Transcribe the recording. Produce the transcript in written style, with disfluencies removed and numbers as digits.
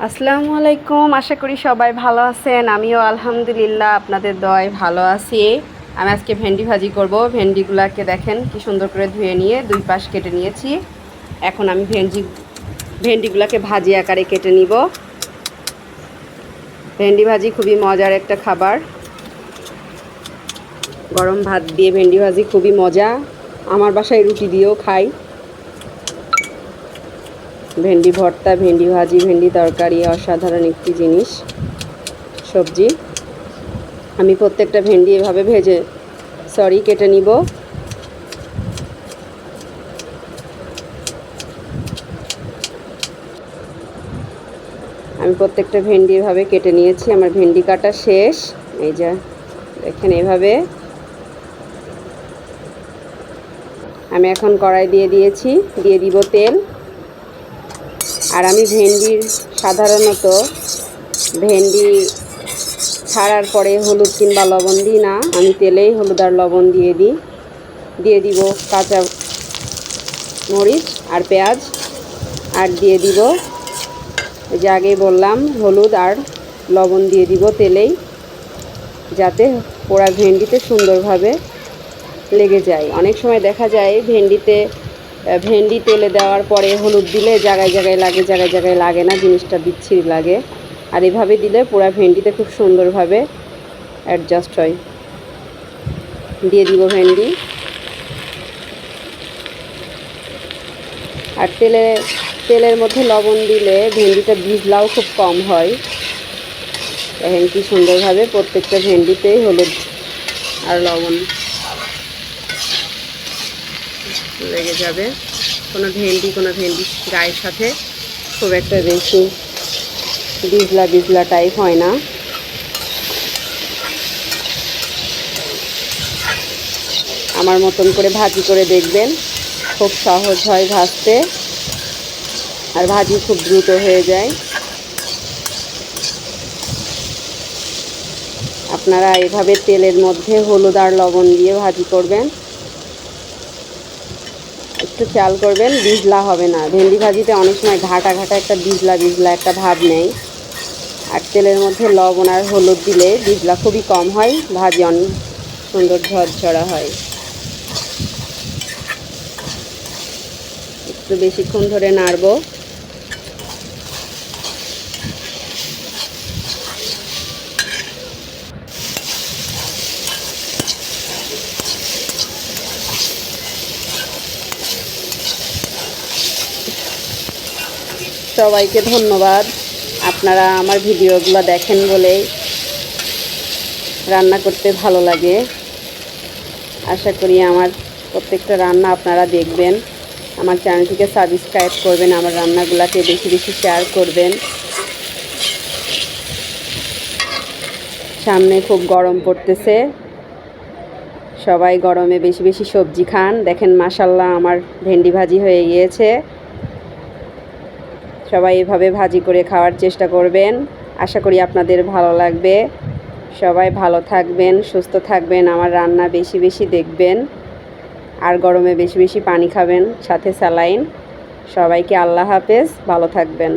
আসসালামু আলাইকুম। আশা করি সবাই ভালো আছেন। আমিও আলহামদুলিল্লাহ আপনাদের দয়ায় ভালো আছি। আমি আজকে ভেন্ডি ভাজি করব। ভেন্ডিগুলোকে দেখেন কি সুন্দর করে ধুয়ে নিয়ে দুই পাশ কেটে নিয়েছি। এখন আমি ভেন্ডিগুলোকে ভাজি আকারে কেটে নিব। ভেন্ডি ভাজি খুবই মজার একটা খাবার। গরম ভাত দিয়ে ভেন্ডি ভাজি খুবই মজা। আমার বাসায় রুটি দিয়েও খাই। ভেন্ডি ভর্তা, ভেন্ডি ভাজি, ভেন্ডি তরকারি অসাধারণ একটি জিনিস, সবজি। আমি প্রত্যেকটা ভেন্ডি এভাবে কেটে নিব। আমি প্রত্যেকটা ভেন্ডি এভাবে কেটে নিয়েছি। আমার ভেন্ডি কাটা শেষ। এই যে দেখেন, এভাবে আমি এখন কড়াই দিয়ে দিব তেল। আর আমি সাধারণত ভেন্ডি ছাড়ার পরে হলুদ কিংবা লবণ দিই না, আমি তেলেই হলুদ আর লবণ দিয়ে দিব কাঁচা মরিচ আর পেঁয়াজ, আর দিয়ে দিব ওই যে আগেই বললাম হলুদ আর লবণ দিয়ে দিব তেলেই, যাতে পোড়া ভেন্ডিতে সুন্দরভাবে লেগে যায়। অনেক সময় দেখা যায় ভেন্ডি তেলে দেওয়ার পরে হলুদ দিলে জায়গায় জায়গায় লাগে না, জিনিসটা বিচ্ছিরি লাগে। আর এভাবে দিলে পোড়া ভেন্ডিতে খুব সুন্দরভাবে অ্যাডজাস্ট হয়। দিয়ে দিব ভেন্ডি। আর তেলের মধ্যে লবণ দিলে ভেন্ডিটা ভিজলাও খুব কম হয়। দেখেন কি সুন্দরভাবে প্রত্যেকটা ভেন্ডিতেই হলুদ আর লবণ লেগে যাবে। কোনো ভেন্ডি গায়ের সাথে খুব একটা বেশি ভিজলা টাইপ হয় না। আমার মতন করে ভাজি করে দেখবেন, খুব সহজ হয় ভাজতে, আর ভাজি খুব দ্রুত হয়ে যায়। আপনারা এভাবে তেলের মধ্যে হলুদ আর লবণ দিয়ে ভাজি করবেন। একটু খেয়াল করবেন, ভিজলা হবে না। ভেন্ডি ভাজিতে অনেক সময় ঘাটা একটা ভিজলা একটা ভাব নেই। আর তেলের মধ্যে লবণ আর হলুদ দিলে ভিজলা খুবই কম হয়, ভাজি অনেক সুন্দর ঝরঝরা হয়। একটু বেশিক্ষণ ধরে নাড়ব। সবাইকে ধন্যবাদ। আপনারা আমার ভিডিওগুলো দেখেন বলেই রান্না করতে ভালো লাগে। আশা করি আমার প্রত্যেকটা রান্না আপনারা দেখবেন। আমার চ্যানেলটিকে সাবস্ক্রাইব করবেন, আমার রান্নাগুলোকে বেশি শেয়ার করবেন। সামনে খুব গরম পড়তেছে, সবাই গরমে বেশি সবজি খান। দেখেন মাশাল্লাহ, আমার ভেন্ডি ভাজি হয়ে গিয়েছে। সবাই এভাবে ভাজি করে খাওয়ার চেষ্টা করবেন। আশা করি আপনাদের ভালো লাগবে। সবাই ভালো থাকবেন, সুস্থ থাকবেন, আমার রান্না বেশি দেখবেন, আর গরমে বেশি পানি খাবেন, সাথে স্যালাইন। সবাইকে আল্লাহ হাফেজ, ভালো থাকবেন।